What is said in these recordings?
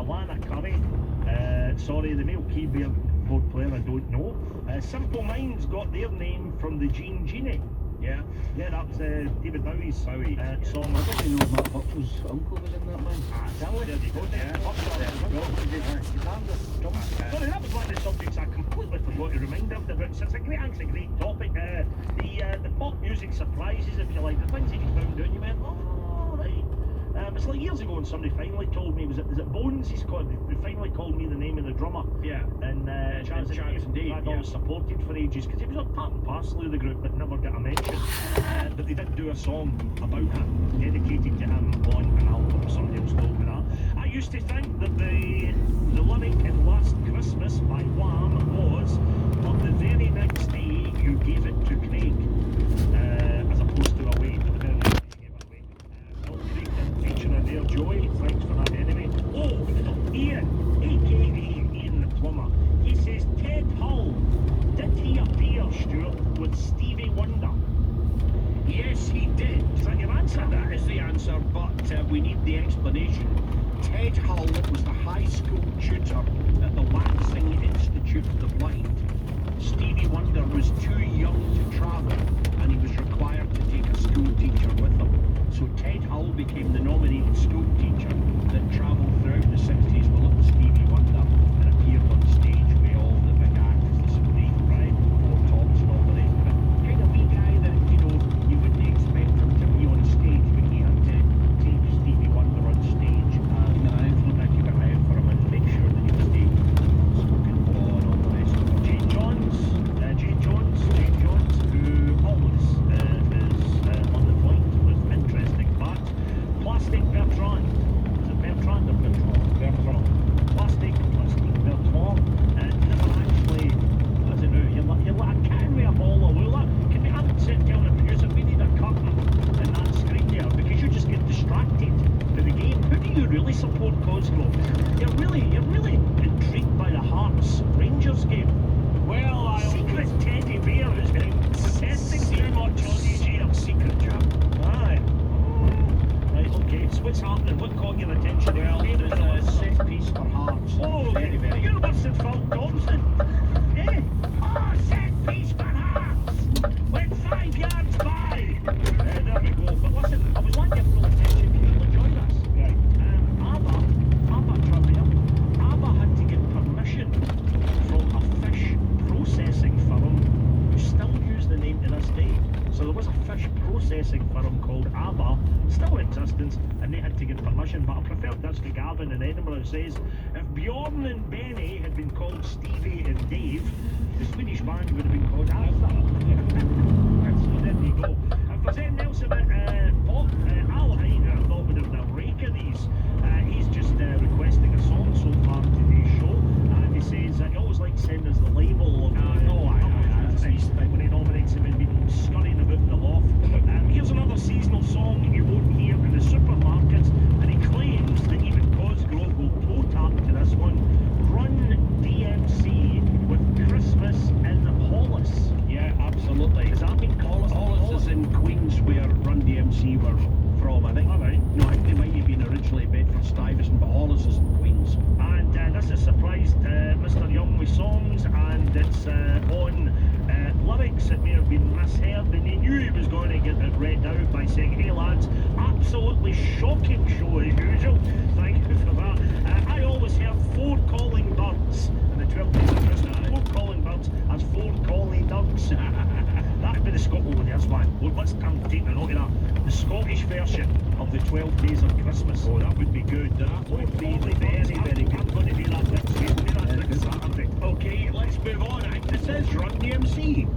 Alana Curry. Sorry, the male keyboard player I don't know. Simple Minds got their name from the Gene Genie. Yeah, that's David Bowie's song. I don't even know Matt Buckle's uncle was in that, man. There you go. Sorry, that was one of the subjects I completely forgot to remind everybody about. So it's a great topic. The pop music surprises, if you like, the things that you found out, you went, oh, right. It's like years ago when somebody finally told me, is it Bones he's called? They finally called me the name of the drummer. Yeah. And Chance and Dave. I'd always supported for ages because he was a part and parcel of the group but never got a mention. But they did do a song about him, dedicated to him on an album. Somebody else told me that. I used to think that the lyric in Last Christmas by Wham was, on the very next day you gave it to Craig, as opposed to away. But the very next day you gave it away. Craig didn't feature in there. Joey, thanks for that anyway. Oh, Ian, aka Ian the Plumber. He says, Ted Hull, did he appear, Stuart, with Stevie Wonder? Yes, he did. Is that your answer? That is the answer, but we need the explanation. Ted Hull was the high school tutor at the Lansing Institute of the Blind. Stevie Wonder was too young to travel, and he was required to take a school teacher with him. So Ted Hull became the nominated school teacher that travelled throughout the 60s with little Stevie Wonder and appeared on stage with all the big acts, the Supreme, right, Four Tops and all the rest of it. Kind of wee guy that, you wouldn't expect him to be on stage, but he had to take Stevie Wonder on stage and keep an eye out for him and make sure that he was the spoken for and all the rest of it. Jane Jones, who always is on the point with interesting facts. Plastic Bertrand. Is it Bertrand or Bertrand? Bertrand. Plastic Bertrand. Never actually, I don't know, you're like a can with a ball of wool. Can we have it sit down and produce it? We need a curtain in that screen there because you just get distracted by the game. Who do you really support, Cosgrove? You're really intrigued by the Hearts Rangers game. Well, secret teddy bear who's been obsessing too much on these years. Secret chap. Aye. Right, okay, so what's happening? What caught your attention? Well, there's a set piece for Hearts. Oh, very, very. You're worse than Phil Thompson. Eh? Oh, set piece for Hearts. Went 5 yards by. There we go. But listen, I was wanting your full attention. You'll enjoy this. Right. ABBA trivia. ABBA had to get permission from a fish processing firm who still use the name to this day. So there was a fish processing firm called ABBA, still in existence, and they had to get permission. But I preferred this to Gavin in Edinburgh, who says, if Bjorn and Benny had been called Stevie and Dave, the Swedish band would have been called Arthur. So there you go. If there's anything else about pop, Al Hine, I thought would have been a rake of these. He's just requesting a song so far in today's show, and he says he always likes sending us the label of when he nominates him and been scurrying about the loft. Here's another seasonal song you won't hear in the supermarkets, and he claims that even Cosgrove will toe tap to this one. Run DMC with Christmas in Hollis. Yeah, absolutely. Does that mean Hollis is in Queens, where Run DMC were from, I think. All right. No, I think they might have been originally Bedford-Stuyvesant, but Hollis is in Queens. And this has surprised Mr. Young with songs, and it's on lyrics that may have been misheard, and he knew he was going to get it read out by saying, hey lads, absolutely shocking show as usual. Thank you for that. I always heard 4 calling birds in the 12 days of Christmas. 4 calling birds as 4 calling ducks. That'd be the Scotland one, that's one. Well, let's take a note of that. The Scottish version of the 12 days of Christmas. Oh, that would be good. That would be very, very good. I'm going to do that next week. Do that next Saturday. Okay, let's move on. I think this is Run DMC.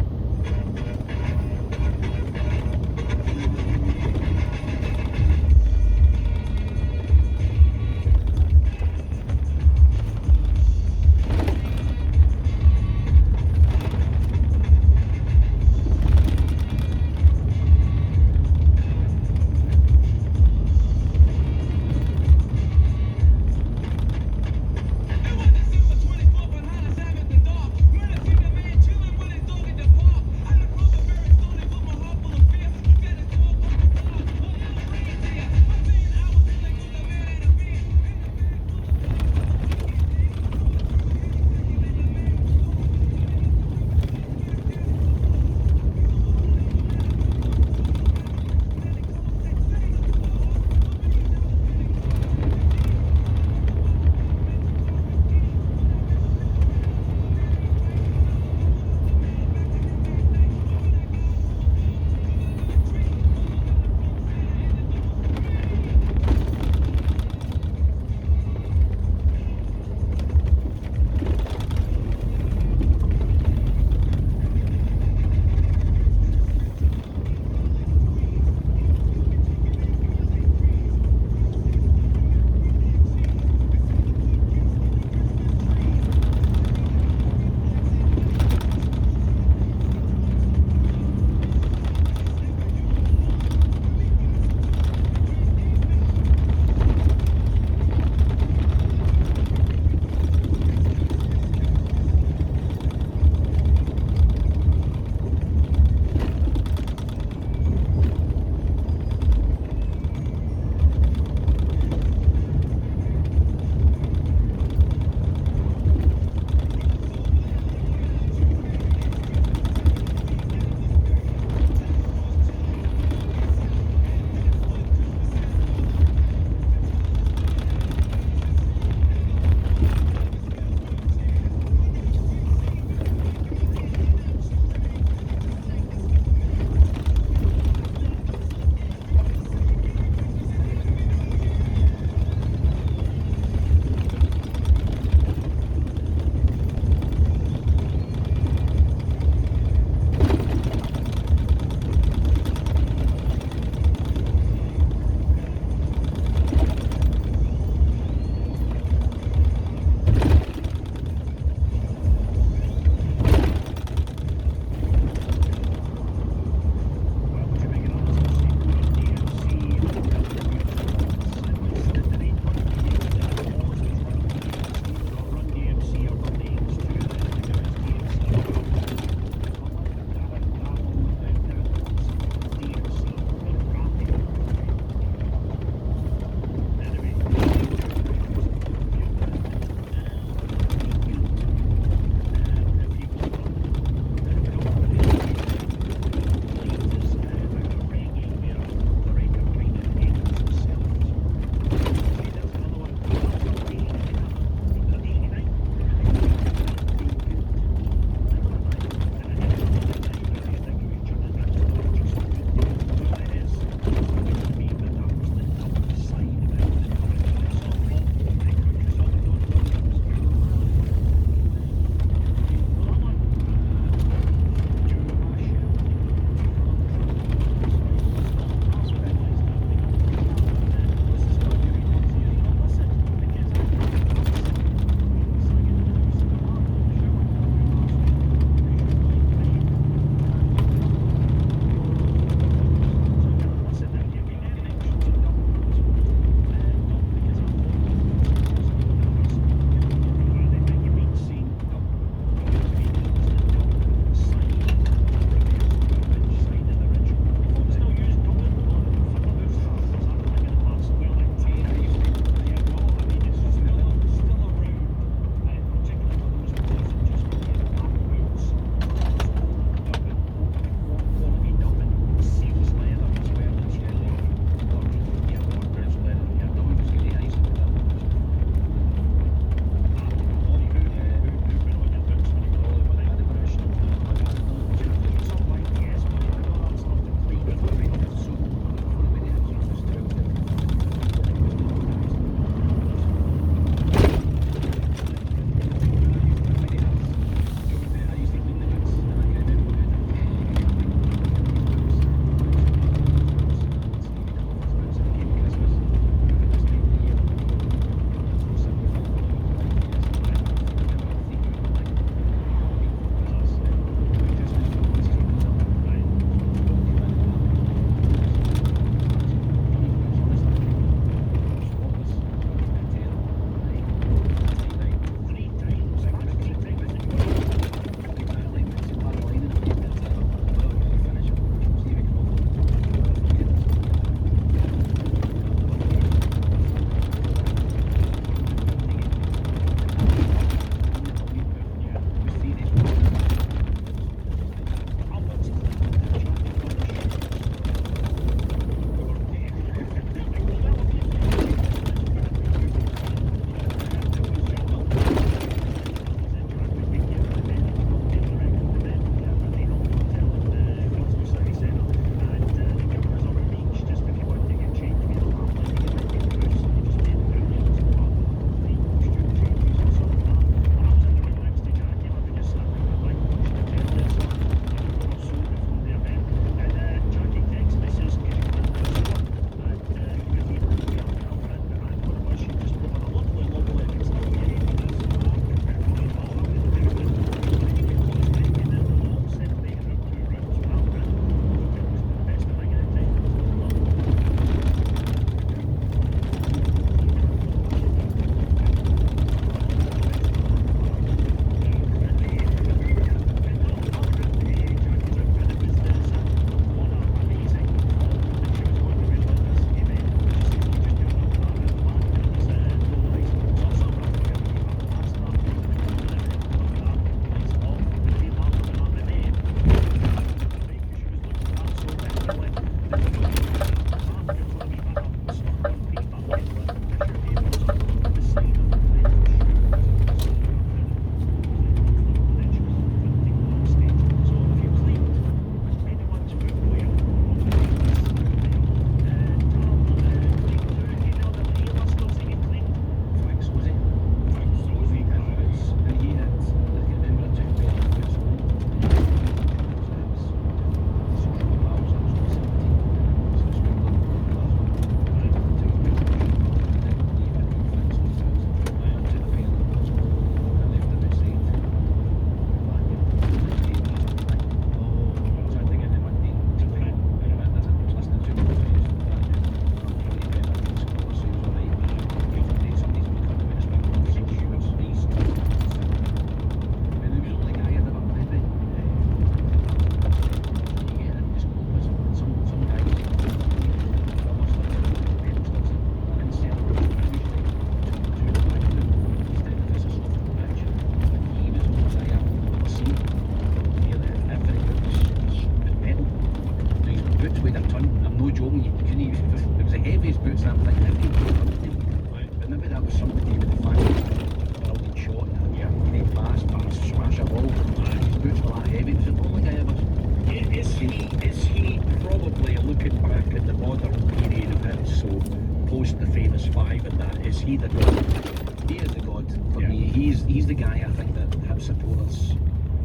he's the guy I think that Hibs supporters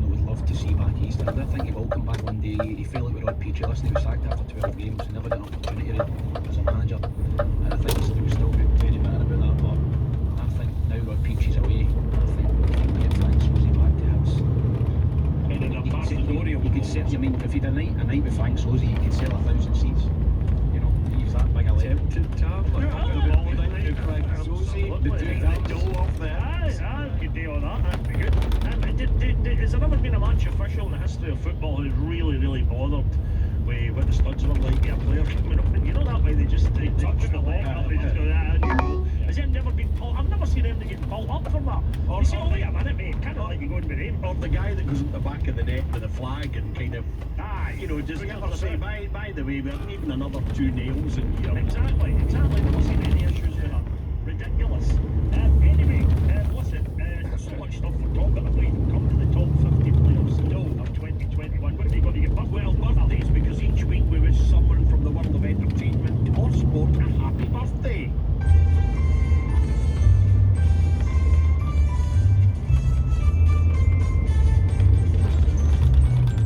would love to see back East. I think he will come back one day. He fell out with Rod Petrie. Listen, he was sacked after 12 games. He never got an opportunity as a manager, and I think he's still very bitter about that. But I think now Rod Petrie's away, I think we can get Frank Sosie back to Hibs. You could sell. I mean, if you had a night with Frank Sosie, you could sell 1,000 seats. You know, he's that big a leg. Could do all that. That'd be good. Has there ever been a match official in the history of football who's really bothered with what the studs were like to a player coming up? And you know that way they touch the leg up, they just go that. And you go, has it never been pulled? I've never seen anybody get pulled up for that. Or they say, oh wait a minute, mate, kind of like you going with him. Or the guy that goes at the back of the net with a flag and kind of, just never say, by the way, we're needing another 2 nails in here. Exactly. Never seen any issues with that. Ridiculous. Anyway, listen, so much stuff for talk, but I believe we'll come to the top 50 players of 2021. What have you got to get back? Well, birthdays, because each week we wish someone from the world of entertainment or sport a happy birthday.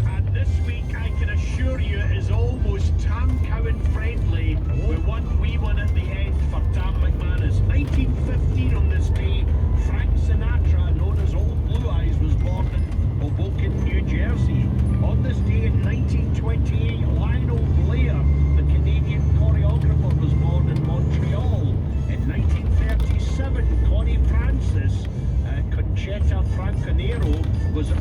And this week, I can assure you, is almost Tam Cowan friendly with one wee one at the end for Tam McManus. 1915 on this day, Frank Sinatra, known as Old Blue Eyes, was born in Hoboken, New Jersey. On this day in 1928, Lionel Blair, the Canadian choreographer, was born in Montreal. In 1937, Connie Francis, Conchetta Franconero, was the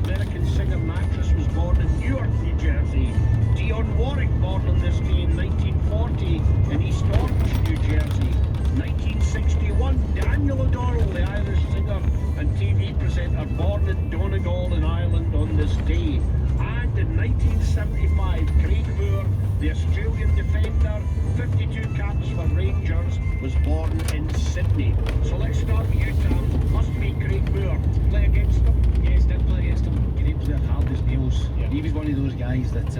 American singer and actress, was born in Newark, New Jersey. Dionne Warwick, born on this day in 1940 in East Orange, New Jersey. 1961, Daniel O'Donnell, the Irish singer and TV presenter, born in Donegal in Ireland on this day. And in 1975, Craig Moore, the Australian defender, 52 caps for Rangers, was born in Sydney. So let's start with you, Tam. Must be Craig Moore. Play against him? Yes, did play against him. Great player, hard as nails. Yeah. He was one of those guys that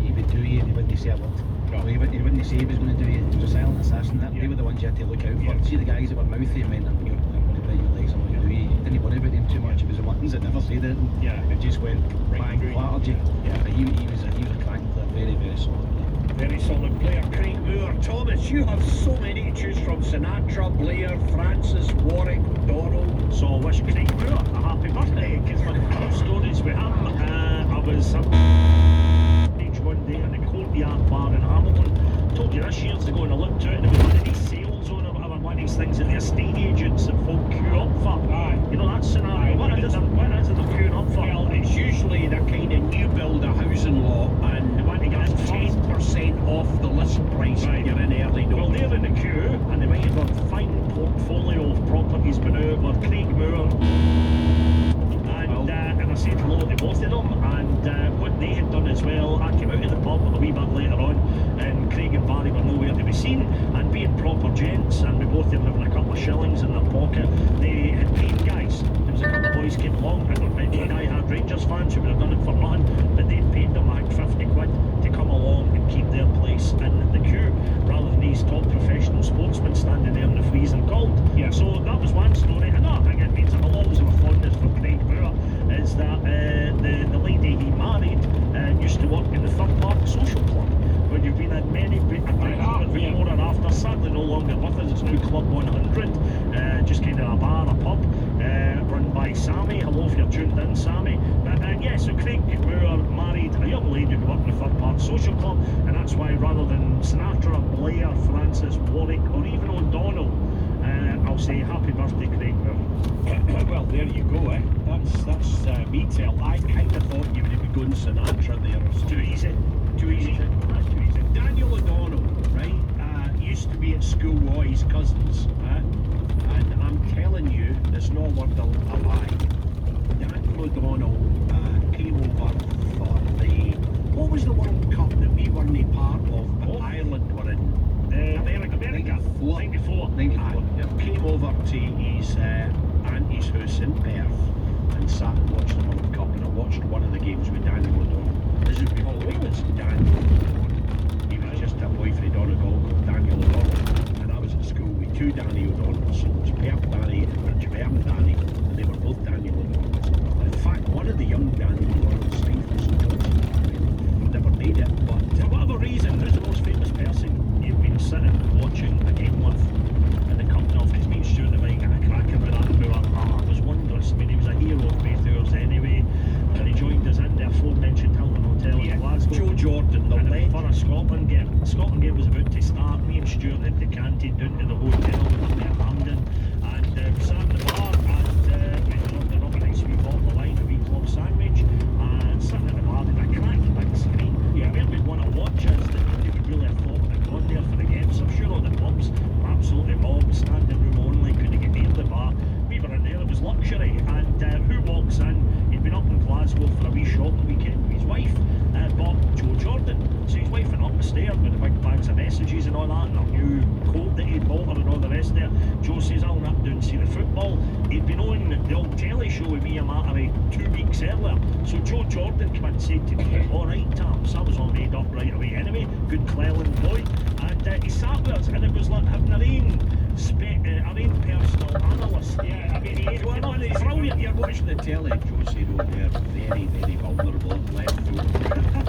he would do you and he wouldn't say a word. No, he wouldn't say he was going to do you. He was a silent assassin. They were the ones you had to look out for. See the guys that were mouthy and went, I'm going to break your legs, I'm going to do you. Didn't worry about them too much. It was the ones that never said it. It just went bang, flattered you. But he was a crack player, very solid player. Very solid player, Craig Moore. Thomas, you have so many to choose from. Sinatra, Blair, Francis, Warwick, O'Donnell. So I wish Craig Moore a happy birthday, because my two stories with him. I was one day in the Courtyard Bar in Hamilton. Told you this years ago, and I looked out and there was one of these sales on or whatever, one of these things that the estate agents that folk queue up for. You know that scenario? What is it they're queuing up for? Well, it's usually the kind of new build a housing lot, and they want to get 10% off the list price when you're in early doors. Well, they're in the queue, and they might have a fine portfolio of properties been out where Craig Moore and I said hello to both of them, and what they had done as well, I came out of the pub a wee bit later on, and Craig and Barry were nowhere to be seen, and being proper gents, and we both of them having a couple of shillings in their pocket, they had paid guys. There was a couple of boys came along, and I had Rangers fans who would have done it for nothing, but they'd paid them like 50 quid to come along and keep their place in the queue, rather than these top professional sportsmen standing there in the freezing cold. So that was one story. Another thing it means that I'll always have a fondness for Craig Moore is that the lady he married used to work in the Third Park Social Club. When you've been at many before and after, sadly no longer with us, it's now Club 100, just kind of a bar, a pub, run by Sammy. Hello if you're tuned in, Sammy. But so Craig Moore married a young lady who worked in the Third Park Social Club, and that's why rather than Sinatra, Blair, Francis, Warwick, or even O'Donnell, I'll say happy birthday, Craig Moore. Well, there you go, That's me tell. I kind of thought you would be going Sinatra there. It's too easy. Too easy. That's too easy. Daniel O'Donnell, right? Used to be at school with his cousins, and I'm telling you, there's no word a lie. Daniel O'Donnell came over for what was the World Cup that we weren't a part of, but Ireland were in? America. 94. Came over to his auntie's house in Perth and sat and watched the World Cup, and I watched one of the games with Daniel O'Donnell. As we call him, it's Daniel O'Donnell. He was just a boy from Donegal called Daniel O'Donnell, and I was at school with two Danny O'Donnells. So it was Perth Danny and Bridgeburn Danny. bags of messages and all that, and a new coat that he'd bought her and all the rest of it. Joe says, I'll nip down and see the football. He'd been on the old telly show with me a matter of 2 weeks earlier. So Joe Jordan came in and said to me, all right, Tams, I was all made up right away anyway, good Cleland boy. And he sat with us, and it was like having our own personal analyst. Yeah, I mean, brilliant. You're watching the telly, Joe said, oh, they're very, very vulnerable left foot.